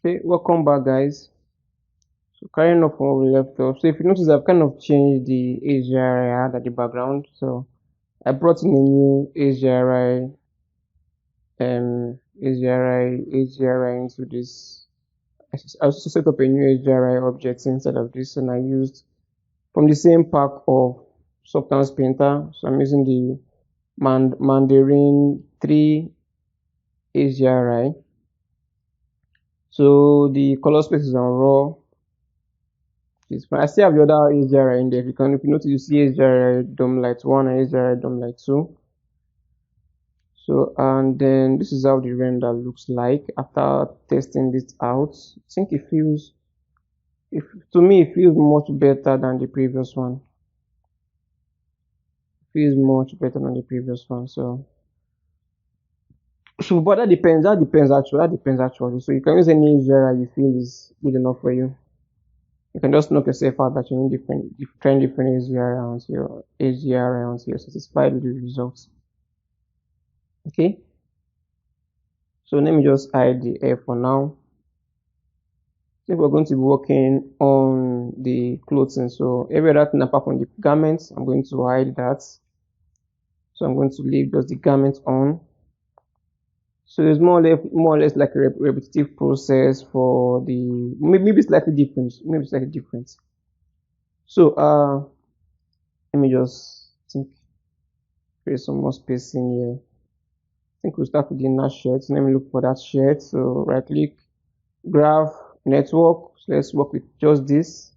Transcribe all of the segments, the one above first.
Okay, welcome back, guys. So carrying on from where we left off. So if you notice, I've kind of changed the HDRI I had at the background. So I brought in a new HDRI into this. I also set up a new HDRI object inside of this, and I used from the same pack of Substance Painter. So I'm using the Mandarin 3 HDRI. So the color space is on raw. It's fine. I still have the other HDRI in there. If you notice, you see HDRI dome light 1 and HDRI dome light 2. So, and then this is how the render looks like after testing this out. I think to me, it feels much better than the previous one. It feels much better than the previous one. So, but that depends actually. So you can use any HDRI you feel is good enough for you. You can just knock yourself out that you need different HDRI until you're satisfied with the results. Okay, so let me just hide the air for now. So we're going to be working on the clothing. So every other thing apart from the garments, I'm going to hide that. So I'm going to leave just the garments on. So it's more or less like a repetitive process for the maybe slightly different. So let me just create some more space in here. I think we'll start with the inner shirt. So let me look for that shirt. So right click, graph, network. So let's work with just this.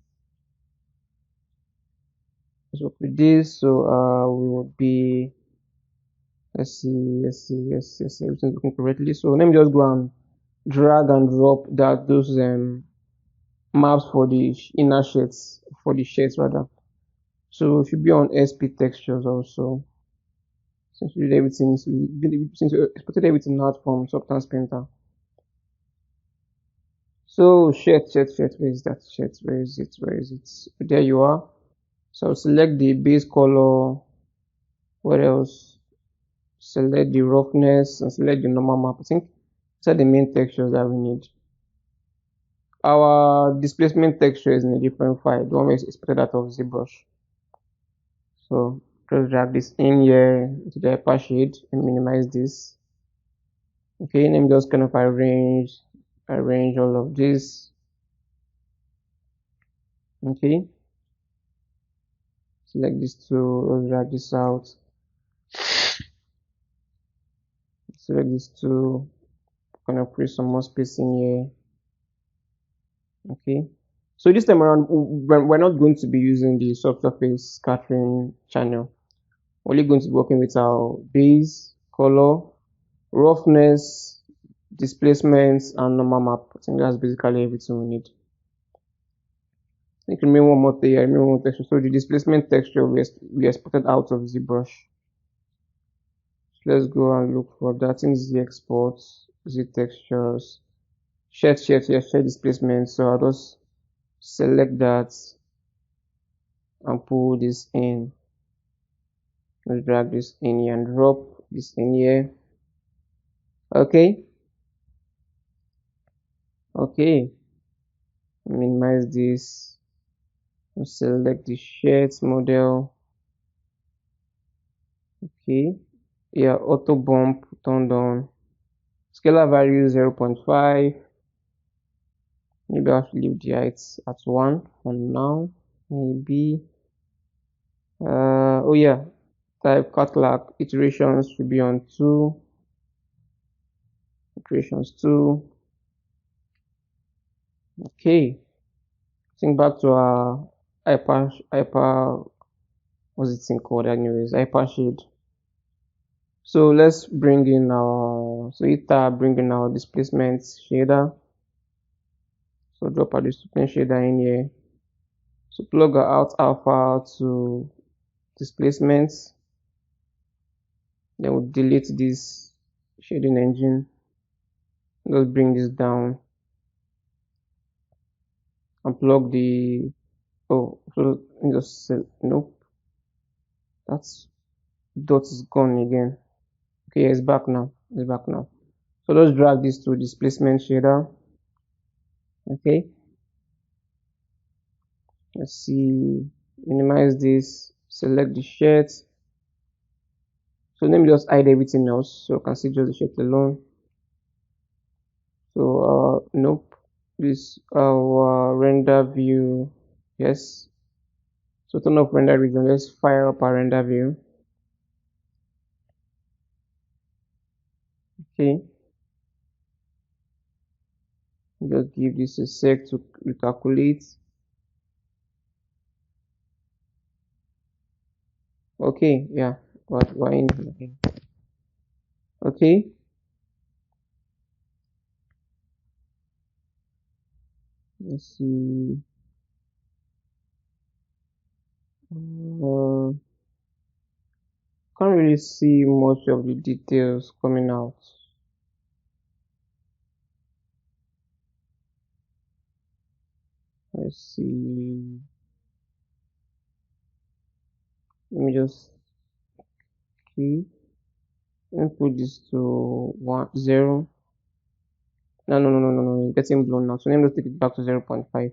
Let's work with this. So we will be, let's see, everything's looking correctly. So let me just go and drag and drop those maps for the inner shirts, for the shirts rather. So it should be on SP textures also. Since we did everything, since we exported everything out from Substance Painter. So shirt, where is that shirt? Where is it? There you are. So select the base color. What else? Select the roughness and select the normal map. I think these are the main textures that we need. Our displacement texture is in a different file. The one we exported out of ZBrush. So just drag this in here to the hyper shade and minimize this. Okay, let me just kind of arrange all of this. Okay, select this two, drag this out. Select this two, kind of create some more space in here. Okay, so this time around we're not going to be using the subsurface scattering channel. We're only going to be working with our base color, roughness, displacements, and normal map. I think that's basically everything we need. I think remember one more thing. Remember one texture. So the displacement texture we exported out of ZBrush. So let's go and look for that in Z exports, Z textures, share displacement. So I'll just select that and pull this in. Let's drag this in here and drop this in here. Okay. Minimize this. Select the shirts model. Okay, yeah, auto bump turned on. Scalar value 0.5. Maybe I have to leave the heights at 1 for now. Maybe oh yeah, type catalog iterations should be on 2. Iterations 2. Okay, think back to our hyper what's it thing called anyways, hyper shade. So let's bring in our displacement shader. So drop our displacement shader in here. So plug our out alpha to displacements. Then we'll delete this shading engine. Let's bring this down and plug the nope. That's dot is gone again. Okay, it's back now. So let's drag this to displacement shader. Okay, let's see, minimize this, select the shirt. So let me just hide everything else so you can see just the shirt alone. So nope, this our render view. Yes, so turn off render region. Let's fire up our render view. Okay, just give this a sec to recalculate. Okay, yeah, but why in? Okay, let's see. Uh, can't really see much of the details coming out. Let's see. Let me just key and put this to 0. No, it's getting blown now. So let me just take it back to 0.5.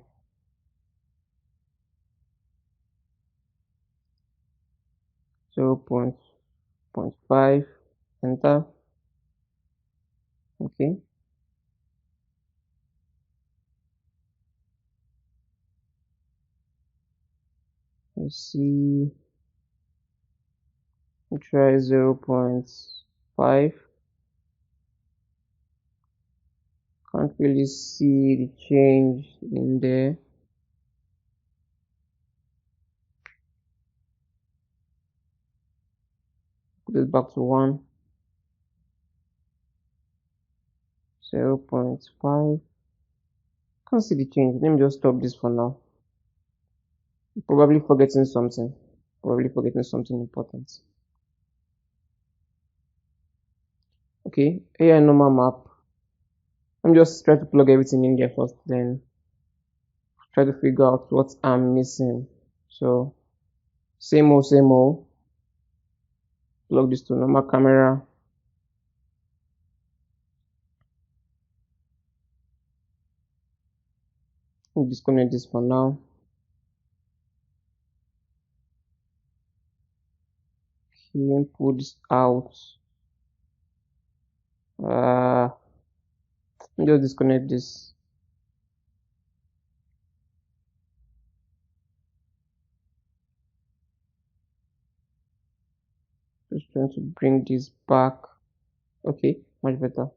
0.5, enter. Okay. Let's see. We'll try 0.5. Can't really see the change in there. Put it back to 1. 0.5. Can't see the change. Let me just stop this for now. Probably forgetting something. Probably forgetting something important. Okay, AI normal map. I'm just trying to plug everything in there first, then try to figure out what I'm missing. So same old. Plug this to normal camera. I'll disconnect this for now. Okay, pull this out. Just disconnect this. Just trying to bring this back. Okay, much better.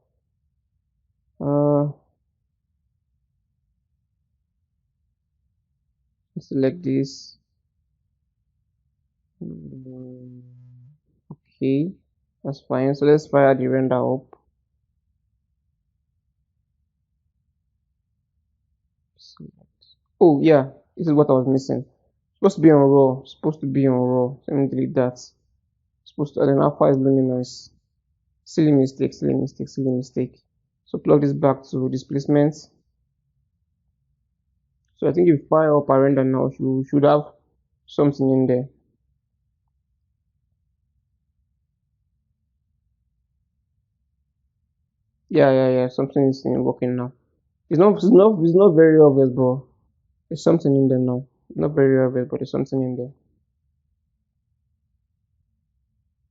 Select this. Okay, that's fine. So let's fire the render up. Oh yeah, this is what I was missing. Supposed to be on raw. Supposed to be on raw. So let me delete that. Supposed to, then alpha is luminous. Silly mistake. So plug this back to displacement. So I think if you fire up a render now, you should have something in there. Yeah. Something is working now. It's not very obvious, but there's something in there now. Not very obvious, but there's something in there.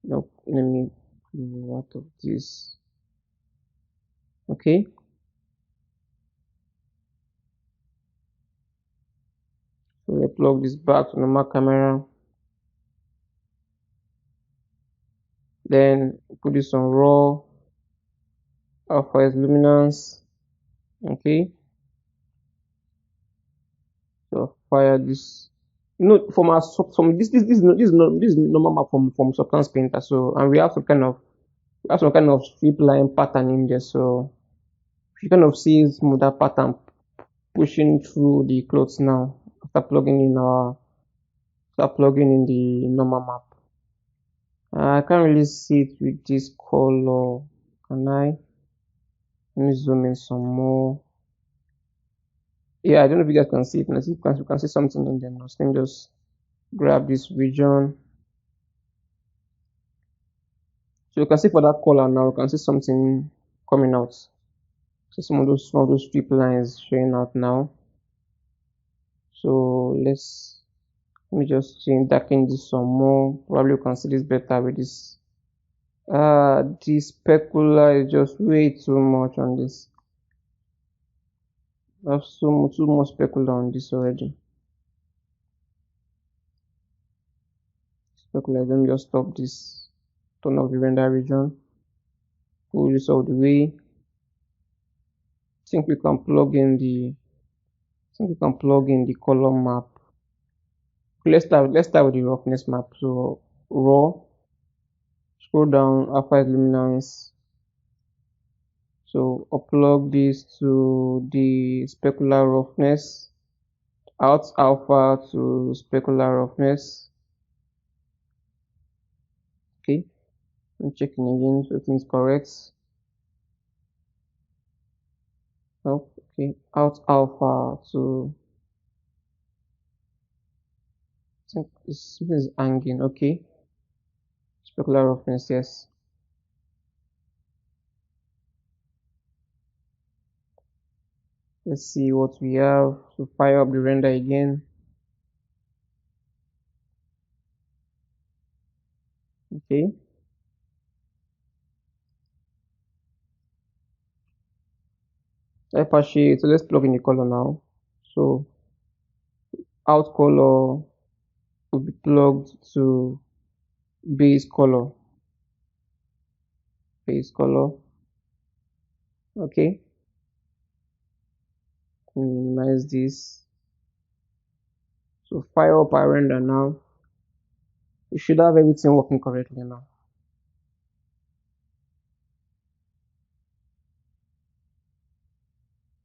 Nope. Let me go out of this. Okay. So we plug this back to normal camera. Then put this on raw. Alpha is luminance. Okay. So fire this. From our this is normal map from Substance Painter. So and we have some kind of strip line pattern in there. So you kind of see smoother pattern pushing through the clothes now after plugging in the normal map. I can't really see it with this color. Can I? Let me zoom in some more. Yeah, I don't know if you guys can see it. You can see something in there now. So let me just grab this region. So you can see for that color now, you can see something coming out. So some of those strip lines showing out now. So let me just change darken this some more. Probably you can see this better with this. This specular is just way too much on this. I have too much specular on this already. Specular, let me just stop this. Turn off the render region. Pull this out of the way. I think we can plug in the color map. Let's start with the roughness map. So raw, scroll down, alpha luminance. So upload this to the specular roughness, out alpha to specular roughness. Okay, I'm checking again so everything's correct. Oh, okay, out alpha to, I think this is hanging. Okay, specular roughness, yes. Let's see what we have. So fire up the render again. Okay. Hypershade. So let's plug in the color now. So out color will be plugged to base color. Base color. Okay. Minimize this. So fire up our render now. We should have everything working correctly now.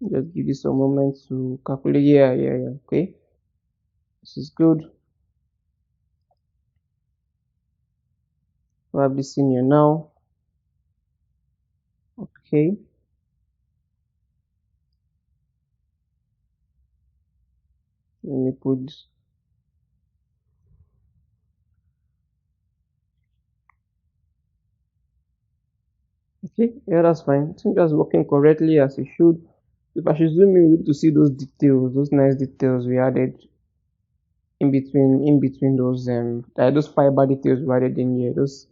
Just give this a moment to calculate. Yeah. Okay. This is good. We have this in here now. Okay. Let me put. Okay, yeah, that's fine. I think that's working correctly as it should. If I should zoom in, you'll be able to see those details, those nice details we added in between those fiber details we added in here, those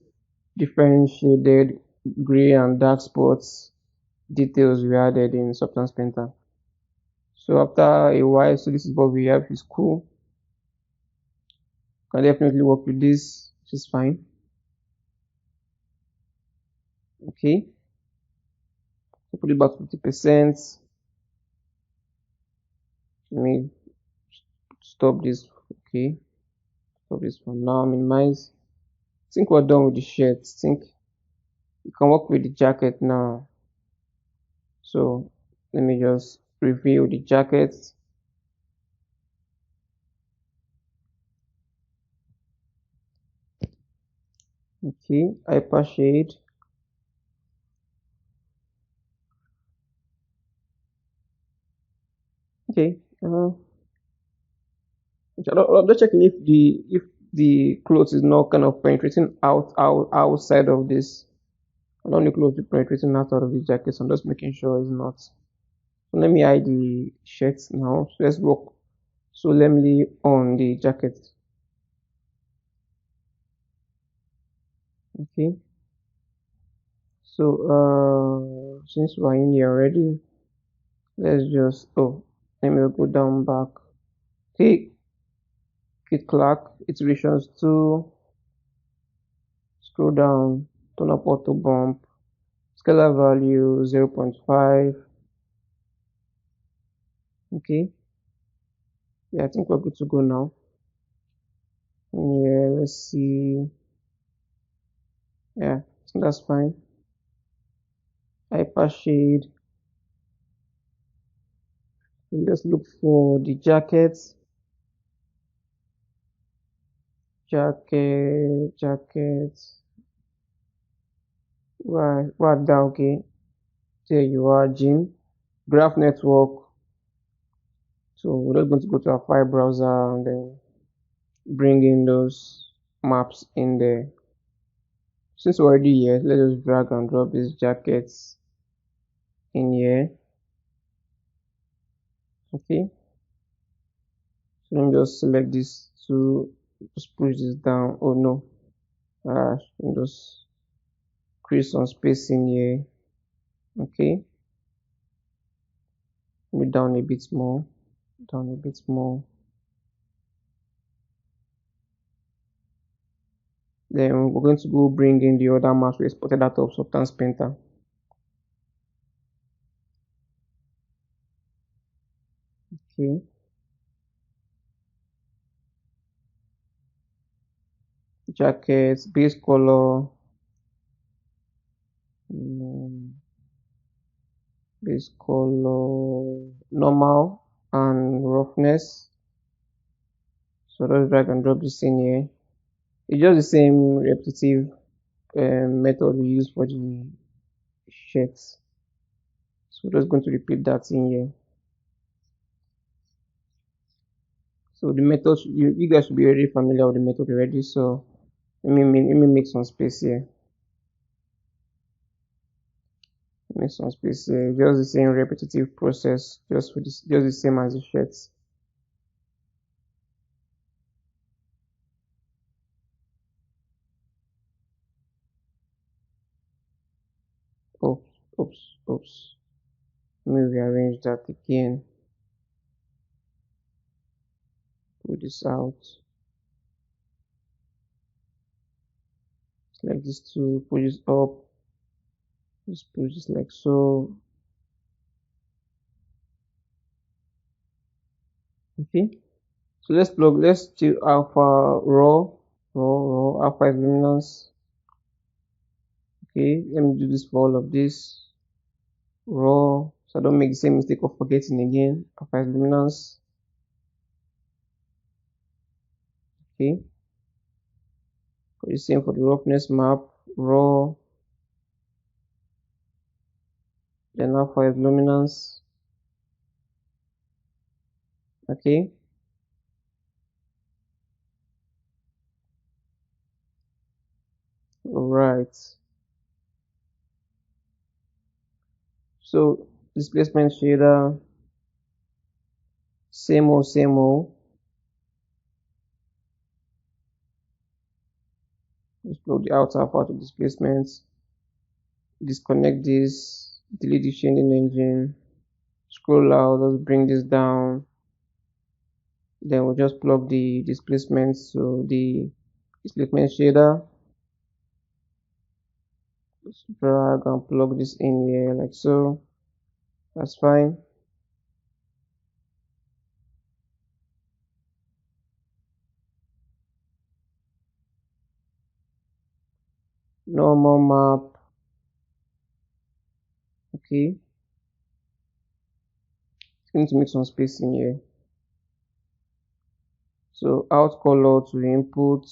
differentiated gray and dark spots details we added in Substance Painter. So after a while, so this is what we have. It's cool. Can definitely work with this, which is fine. Okay, so put it back to 50%. Let me stop this. Okay, stop this for now. Minimize. I think we're done with the shirt. I think we can work with the jacket now. So let me just review the jacket. Okay, hyper shade. Okay, I'm just checking if the clothes is not kind of penetrating outside of this. I don't need clothes to penetrating outside of the jacket, so I'm just making sure it's not. So let me hide the shirts now. So let's work solemnly on the jacket. Okay. So since we're in here already, let's just let me go down back. Okay, Kit Clark iterations 2. Scroll down, turn up auto bump, scalar value 0.5. Okay, yeah, I think we're good to go now. Yeah, let's see. Yeah, I think that's fine. Hyper shade. Let's look for the jacket. Jacket. Right down. Okay, there you are, Jim. Graph network. So we're just going to go to our file browser and then bring in those maps in there. Since we're already here, let's just drag and drop these jackets in here. Okay, so let me just select this to just push this down. Oh no, let me just create some space in here. Okay, maybe down a bit more, down a bit more. Then we're going to go bring in the other mask we exported out of Substance Painter. Okay, jackets, base color, mm, base color, normal and roughness. So let's drag and drop this in here. It's just the same repetitive method we use for the shirts. So we're just going to repeat that in here. So the method, you guys should be very familiar with the method already. So let me make some space here. Make some space here. Just the same repetitive process, just for this, just the same as the shirts. Oops, oops, oops. Let me rearrange that again. Pull this out. Select this to pull this up. Just push this like so. Okay. So let's do alpha raw, alpha is luminance. Okay, let me do this for all of this. Raw, so I don't make the same mistake of forgetting again. Alpha is luminance. Okay. The same for the roughness map, raw, then alpha is luminance. Okay. Alright. So displacement shader, same old, same old. Just plug the outer part of displacement. Disconnect this, delete the shading engine, scroll out, let's bring this down. Then we'll just plug the displacement to the displacement shader. Just drag and plug this in here like so. That's fine. Normal map. Okay. Going to make some space in here. So out color to input,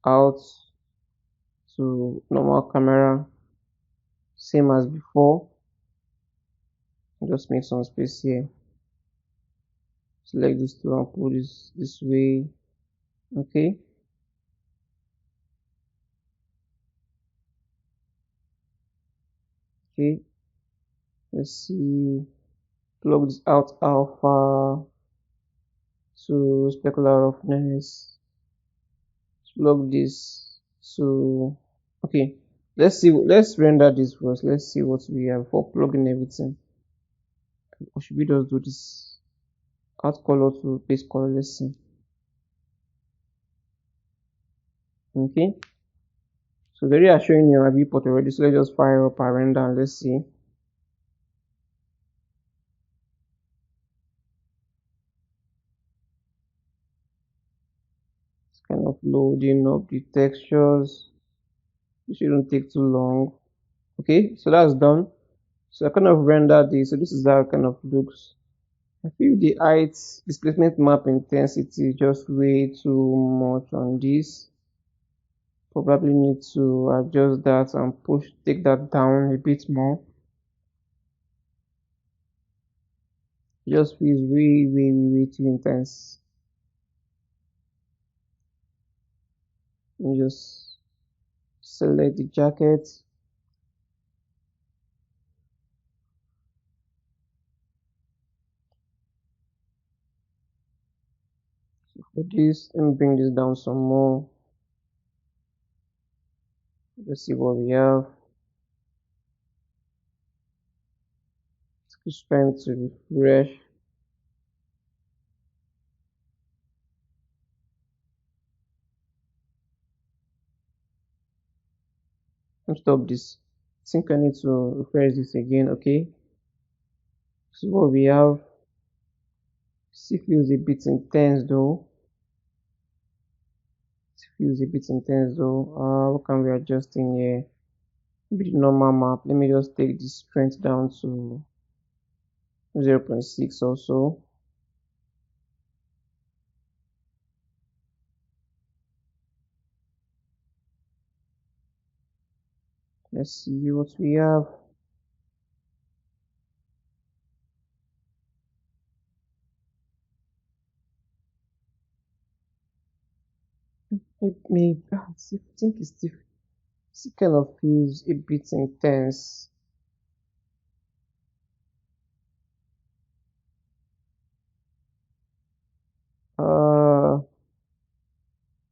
out to normal camera, same as before. Just make some space here. Select this two and pull this way. Okay. Okay. Let's see. Plug this out alpha to specular roughness. Plug this to okay. Let's render this first. Let's see what we have for plugging everything. Or should we just do this out color to base color? Let's see. Okay. So they are showing your viewport already. So let's just fire up our render and let's see. It's kind of loading up the textures. It shouldn't take too long. Okay, so that's done. So I kind of rendered this. So this is how it kind of looks. I feel the height displacement map intensity just way too much on this. Probably need to adjust that and take that down a bit more. Just feels way too intense. And just select the jacket. For this, let me bring this down some more. Let's see what we have. It's trying to refresh. Let me stop this. I think I need to refresh this again. Okay. See what we have. Still feels a bit intense though. Feels a bit intense though. What can we adjust in here? Maybe the normal map. Let me just take the strength down to 0.6 or so. Let's see what we have. Maybe I think it's different. It kind of feels a bit intense.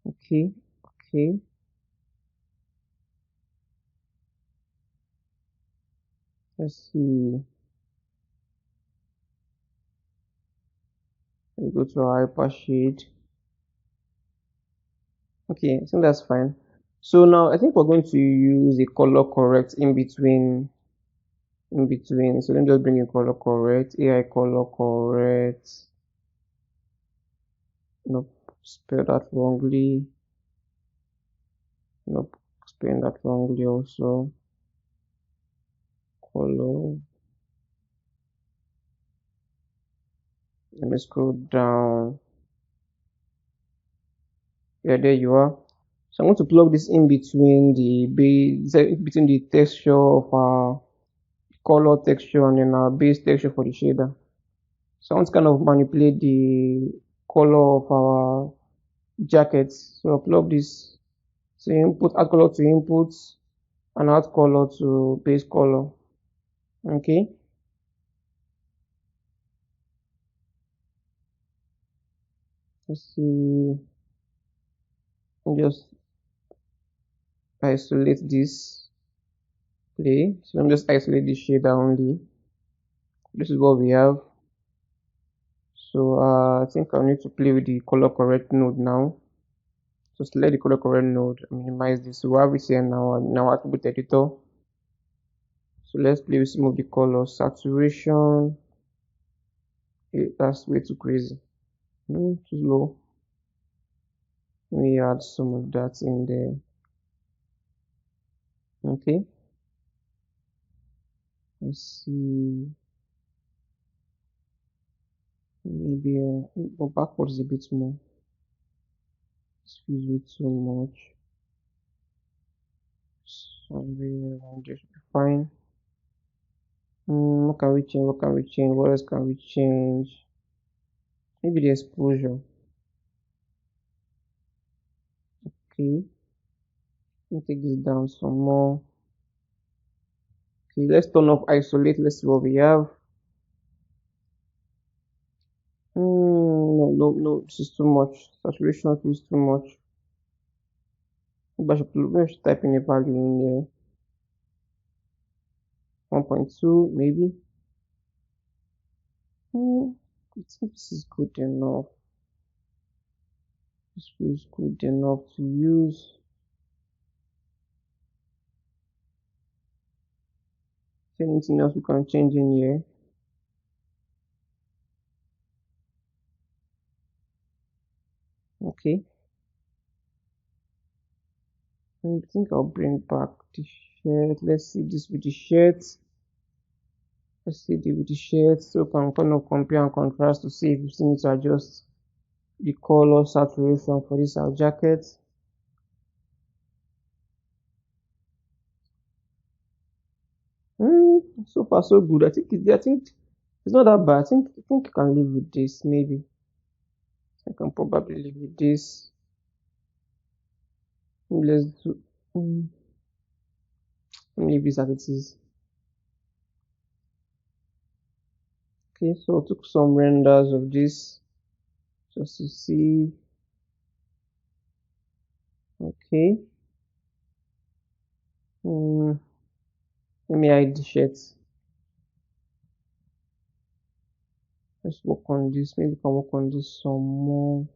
Okay, okay. Let's see. We go to our hyper shade. Okay, I think that's fine. So now I think we're going to use a color correct in between. So let me just bring in color correct. AI color correct. Nope, spell that wrongly. Nope, spell that wrongly also. Color. Let me scroll down. Yeah, there you are. So I'm going to plug this in between the base, between the texture of our color texture and then our base texture for the shader. So I want to kind of manipulate the color of our jackets. So I'll plug this to input, add color to input, and add color to base color. Okay. Let's see. Just isolate this play. So I'm just isolate the shader only. This is what we have. So I think I'll need to play with the color correct node now. So select the color correct node, minimize this. So we have it here now in our attribute editor. So let's play with some of the colors. Saturation. Okay, that's way too crazy. Too low. Let me add some of that in there. Okay. Let's see. Maybe go backwards a bit more. This feels way too much. Somewhere around there should be fine. What can we change? What can we change? What else can we change? Maybe the exposure. Okay. Let me take this down some more. Okay, let's turn off isolate. Let's see what we have. No, this is too much. Saturation feels too much. Maybe I should type in a value in there. 1.2 maybe. I think this is good enough. This feels good enough to use. Is there anything else we can change in here? Okay. I think I'll bring back the shirt. Let's see this with the shirt. Let's see this with the shirt, so we can kind of compare and contrast to see if we still need to adjust the color saturation for this our jacket. So far so good. I think it's not that bad. I think I can live with this. Maybe I can probably live with this. Maybe let's do. Leave this as it is. Okay, so I took some renders of this just to see. Okay. Let me hide the shirts. Let's work on this. Maybe we can work on this some more.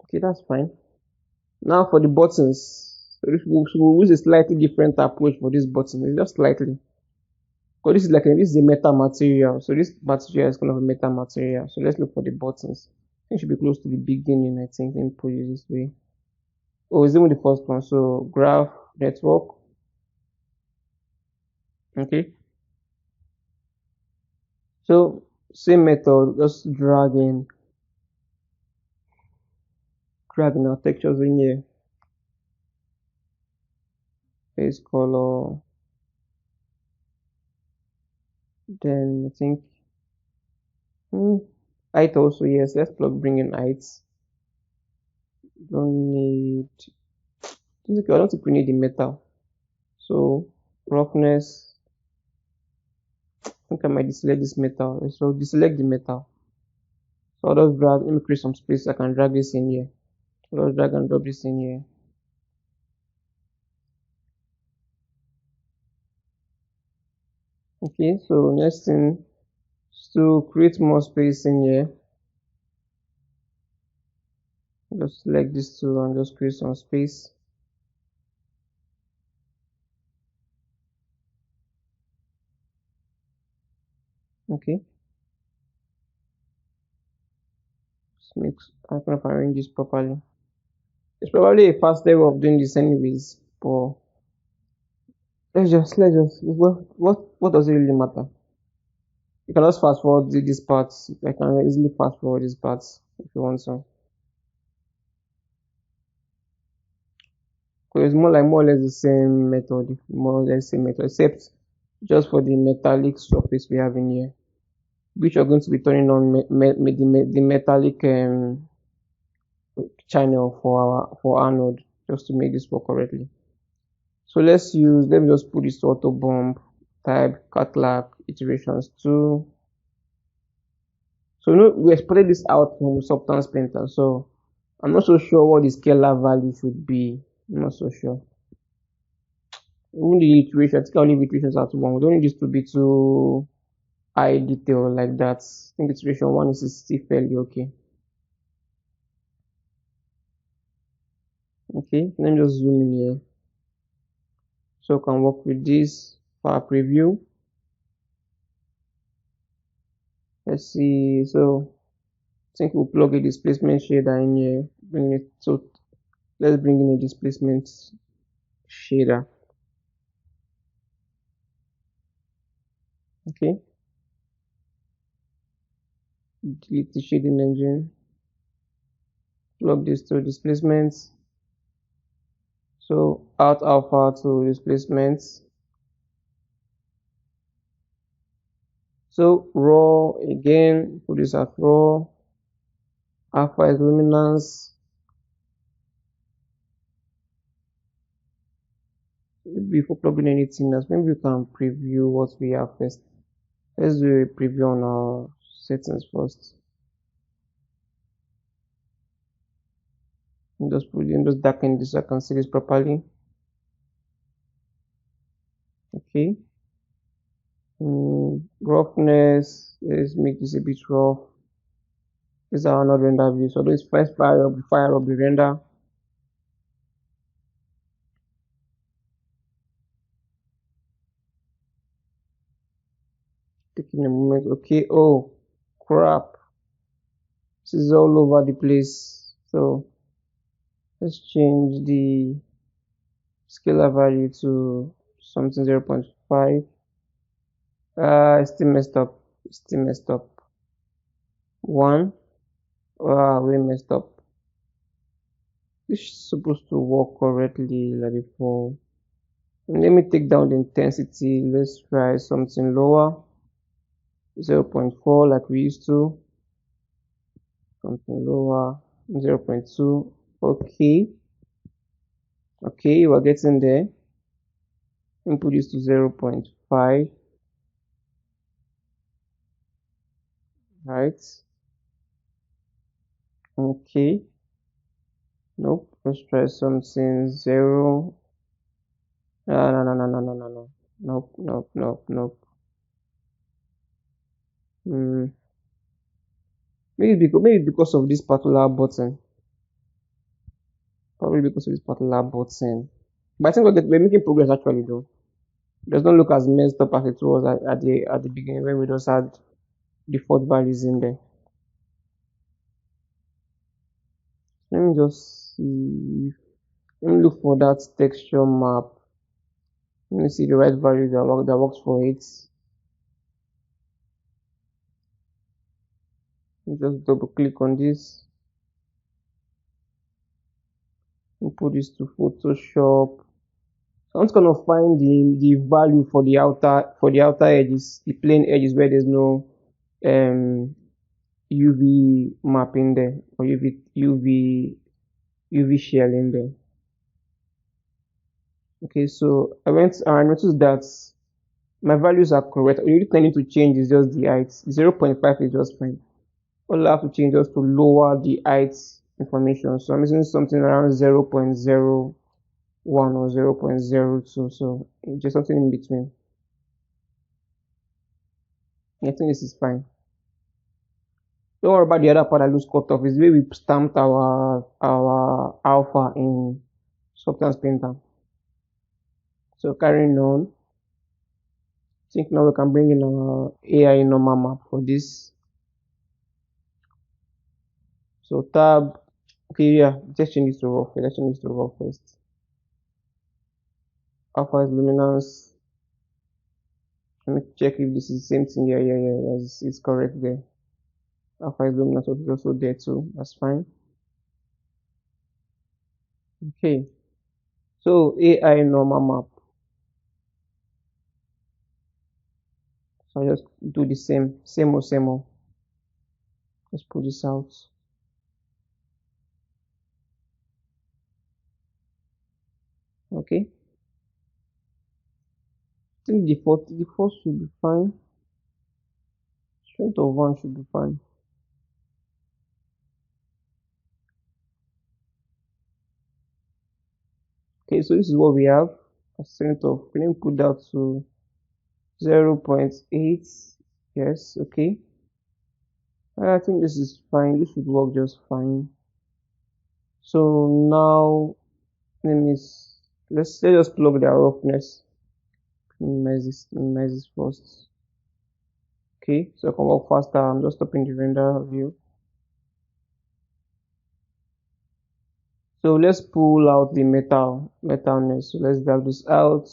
Okay, that's fine. Now for the buttons. So we'll use a slightly different approach for this button. It's just slightly. Because this is a metal material. So this material is kind of a metal material. So let's look for the buttons. It should be close to the beginning, I think. Let me put it this way. Oh, it's even the first one. So graph network. Okay. So same method, just dragging our textures in here. Face color. Then I think height also, yes. Let's bring in heights. Don't need. I don't think we need the metal. So roughness. I think I might deselect this metal. So deselect the metal. So I'll just drag. Let me create some space. I can drag this in here. I'll just drag and drop this in here. Okay. So next thing is to create more space in here. Just select this tool and just create some space. Okay. I'm gonna arrange this properly. It's probably a faster way of doing this anyways, but let's just what does it really matter? You can just fast forward these parts. I can easily fast forward these parts if you want to. Because it's more or less the same method, except just for the metallic surface we have in here, which are going to be turning on the metallic channel for Arnold, just to make this work correctly. So let me just put this auto bump type catalog iterations 2. So we exported this out from Substance Painter, so I'm not so sure what the scalar value should be. I'm not so sure. Even the iteration, I think I'll leave iterations at 1. We don't need this to be too high detail like that. I think iteration 1 is still fairly okay. Okay, let me just zoom in here. So I can work with this for our preview. Let's see. So I think we'll plug a displacement shader in here. So let's bring in a displacement shader. Okay. Delete the shading engine. Plug this to displacements. So out alpha to displacements. So raw again, put this at raw. Alpha is luminance. Before plugging anything else, maybe we can preview what we have first. Let's do a preview on our settings first. Just darken this so I can see this properly. Okay. Roughness. Let's make this a bit rough. This is our Arnold render view. So this first fire up the render. Taking a moment. Okay. Oh crap. This is all over the place. So let's change the scalar value to something 0.5. It's still messed up. 1. We messed up. This is supposed to work correctly like before. Let me take down the intensity. Let's try something lower. 0.4 like we used to. Something lower. 0.2. Okay. Okay, we're getting there. Input this to 0.5. Right. Okay. Nope. Let's try something 0. No, no, no, no, no, no, no. Nope, nope, nope, nope. Maybe because of this particular button. Probably because of this particular button. But I think we're making progress actually though. It does not look as messed up as it was at the beginning when we just had default values in there. Let me just see. Let me look for that texture map. Let me see the right value that works for it. Just double click on this and put this to Photoshop. So I'm just gonna find the value for the outer edges, the plain edges where there's no UV map in there or UV shell in there. Okay, so I noticed that my values are correct. The only thing I need to change is just the height. 0.5 is just fine. All I have to change is just to lower the height information. So I'm using something around 0.01 or 0.02. So just something in between. I think this is fine. Don't worry about the other part that looks cut off. Is the way we stamped our alpha in Substance Painter. So carrying on, I think now we can bring in our AI normal map for this. So tab, okay, yeah, just change this to raw. Let's change this to raw first. Alpha is luminance. Let me check if this is the same thing. Yeah, it's correct there. Alpha is luminance is also there too. That's fine. Okay, so AI normal map. So I just do the same old. Let's pull this out. Okay. I think default should be fine. Strength of 1 should be fine. Okay, so this is what we have. A strength of, we can put that to 0.8. Yes, okay. I think this is fine. This should work just fine. So now let's just plug the roughness. Minimize this first. Okay, so I can work faster. I'm just stopping the render view. So let's pull out the metalness. So let's drag this out.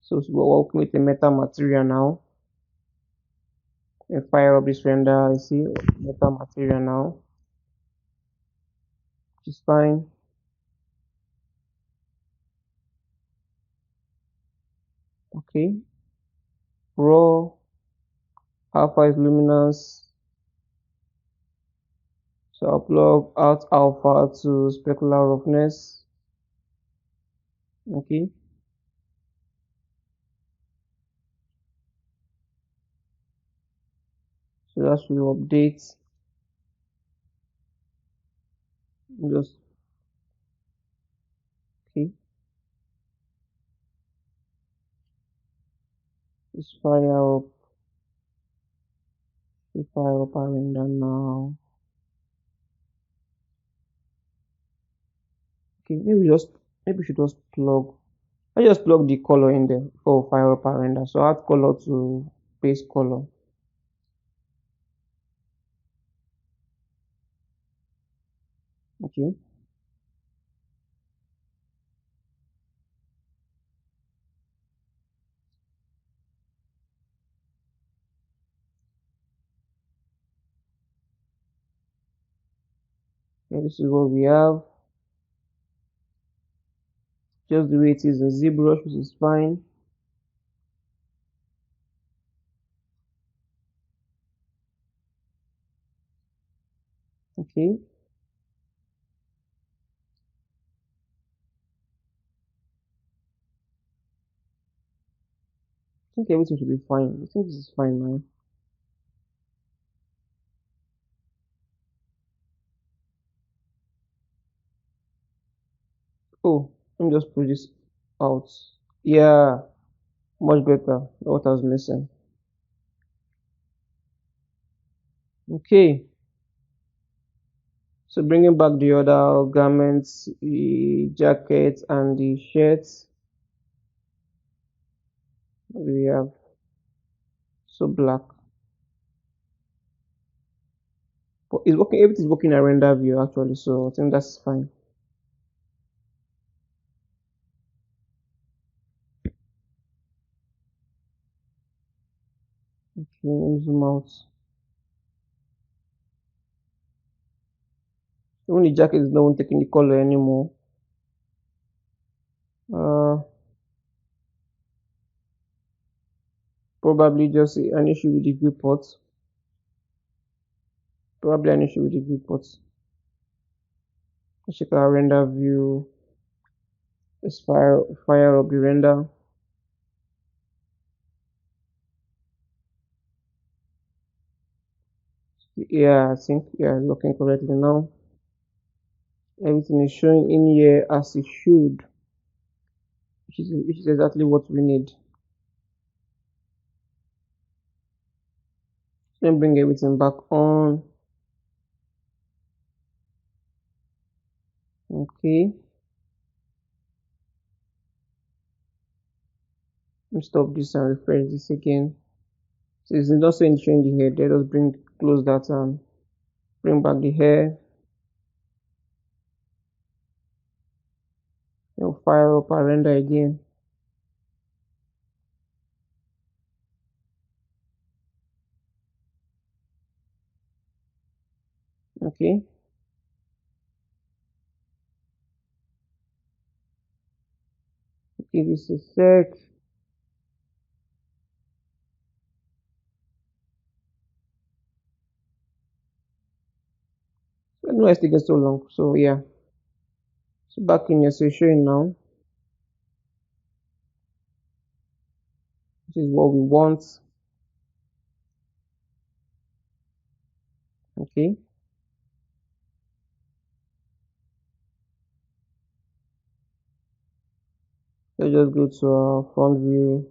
So we're working with the metal material now. And fire up this render. I see metal material now, which is fine. Okay, raw alpha is luminance. So I'll plug out alpha to specular roughness. Okay. So that should update. Just okay. Just fire up. Fire up our render now. Okay, maybe we should just plug. I just plug the color in there for fire up our render. So add color to base color. Okay. Okay, this is what we have. Just the way it is in ZBrush, which is fine. Okay. I think everything should be fine. I think this is fine now. Oh, let me just pull this out. Yeah, much better. What I was missing. Okay, so bringing back the other garments, the jackets and the shirts. We have so black. But it's working. Everything's working at render view actually, so I think that's fine. Okay, let me zoom out. Even the jacket is not taking the color anymore. Uh, Probably just an issue with the viewport. Probably an issue with the viewport. Let's check our render view. Let's fire up the render. Yeah, I think it's looking correctly now. Everything is showing in here as it should, which is exactly what we need. Then bring everything back on. Okay. Let me stop this and refresh this again. So it's not showing the hair. Let us close that and bring back the hair. Then fire up our render again. Okay. Give this a sec. I don't know why it's taking so long. So yeah. So back in your session now. This is what we want. Okay. Let's just go to our front view.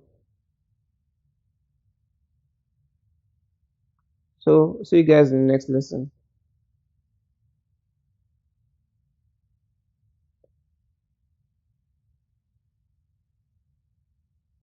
So see you guys in the next lesson.